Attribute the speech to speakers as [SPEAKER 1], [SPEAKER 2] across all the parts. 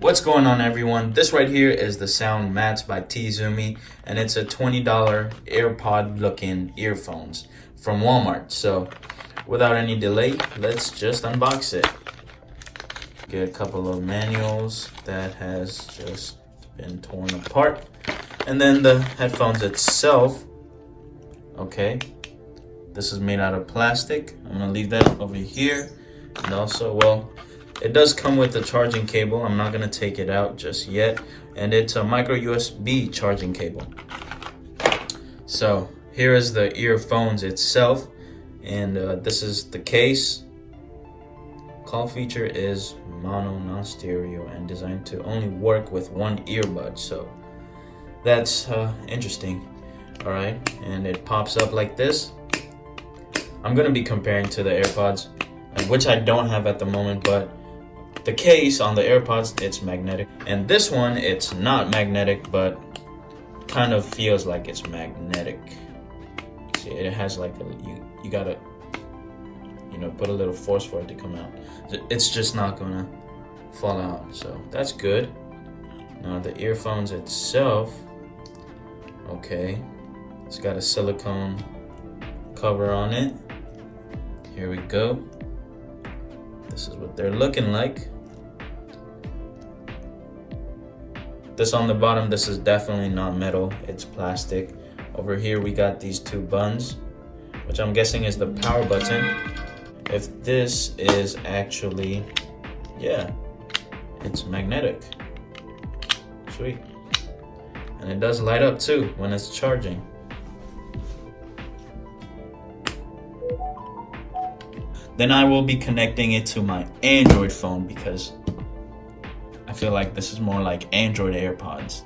[SPEAKER 1] What's going on, everyone? This right here is the sound mats by Tzumi, and it's a $20 AirPod looking earphones from Walmart. So without any delay, let's just unbox it. Get a couple of manuals that has just been torn apart, and then the headphones itself. Okay, this is made out of plastic. I'm gonna leave that over here. And also, well, it does come with a charging cable. I'm not gonna take it out just yet. And it's a micro USB charging cable. So here is the earphones itself. And this is the case. Call feature is mono, non-stereo, and designed to only work with one earbud. So that's interesting. All right, and it pops up like this. I'm gonna be comparing to the AirPods, which I don't have at the moment, but the case on the AirPods, it's magnetic. And this one, it's not magnetic, but kind of feels like it's magnetic. See, it has like a, you gotta, put a little force for it to come out. It's just not gonna fall out, so that's good. Now the earphones itself, okay, it's got a silicone cover on it. Here we go. This is what they're looking like. This on the bottom, this is definitely not metal, it's plastic. Over here we got these two buttons, which I'm guessing is the power button. If this is actually, yeah, it's magnetic. Sweet. And it does light up too when it's charging. Then I will be connecting it to my Android phone because I feel like this is more like Android AirPods.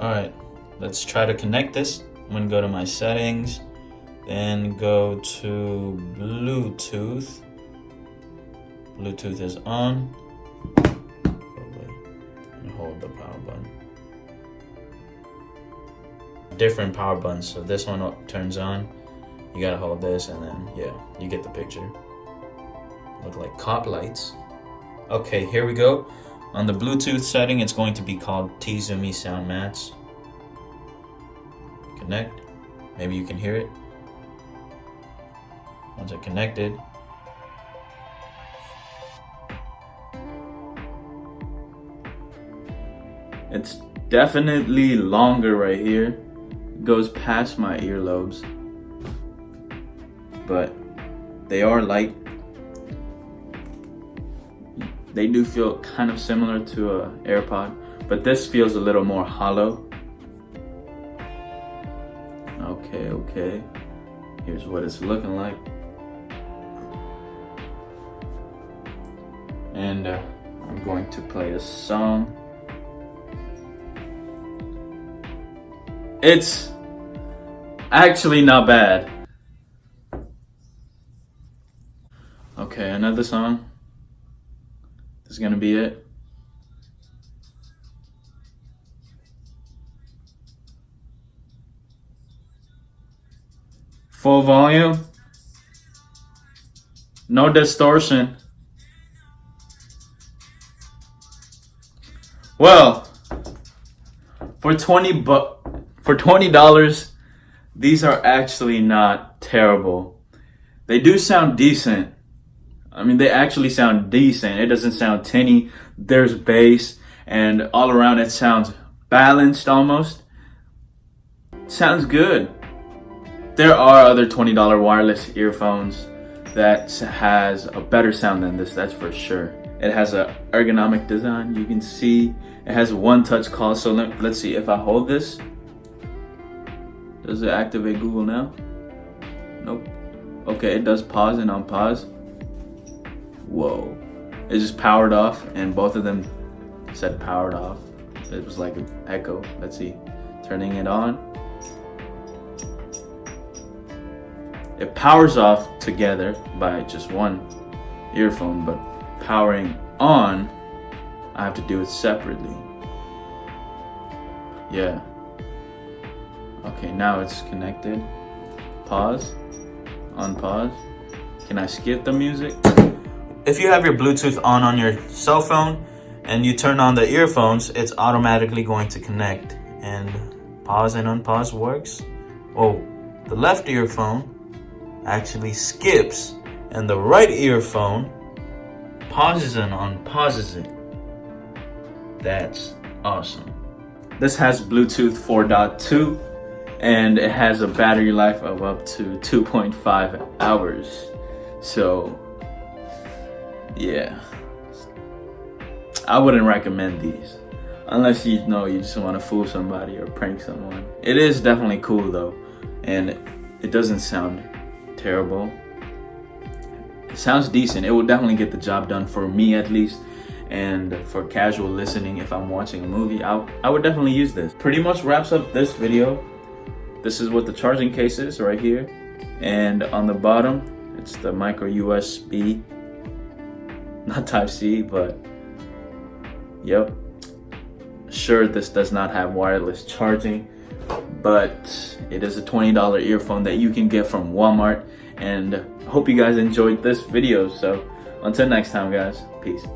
[SPEAKER 1] All right, let's try to connect this. I'm gonna go to my settings, then go to Bluetooth. Bluetooth is on. And hold the power button. Different power buttons, so this one turns on. You gotta hold this, and then yeah, you get the picture. Look like cop lights. Okay, here we go. On the Bluetooth setting, it's going to be called Tzumi Sound Mats. Connect. Maybe you can hear it. Once it's connected, it's definitely longer right here. It goes past my earlobes, but they are light. They do feel kind of similar to an AirPod, but this feels a little more hollow. Okay. Here's what it's looking like. And I'm going to play a song. It's actually not bad. Okay, another song. This is gonna be it. Full volume. No distortion. Well, for $20, these are actually not terrible. They do sound decent. I mean, they actually sound decent. It doesn't sound tinny. There's bass, and all around it sounds balanced almost. Sounds good. There are other $20 wireless earphones that has a better sound than this, that's for sure. It has an ergonomic design. You can see it has one touch call. So let's see, if I hold this, does it activate Google Now? Nope. Okay, it does pause and unpause. Whoa. It just powered off, and both of them said powered off. It was like an echo. Let's see. Turning it on. It powers off together by just one earphone, but powering on, I have to do it separately. Yeah. Okay, now it's connected. Pause. Unpause. Can I skip the music? If you have your Bluetooth on your cell phone, and you turn on the earphones, it's automatically going to connect. And pause and unpause works. Oh, the left earphone actually skips, and the right earphone pauses and unpauses it. That's awesome. This has Bluetooth 4.2, and it has a battery life of up to 2.5 hours. So, yeah. I wouldn't recommend these unless you just want to fool somebody or prank someone. It is definitely cool though, and it doesn't sound terrible. It sounds decent. It will definitely get the job done for me at least, and for casual listening. If I'm watching a movie, I would definitely use this. Pretty much wraps up this video. This is what the charging case is right here, and on the bottom it's the micro USB, not type C, but yep. Sure, this does not have wireless charging, but it is a $20 earphone that you can get from Walmart. And I hope you guys enjoyed this video. So until next time, guys, peace.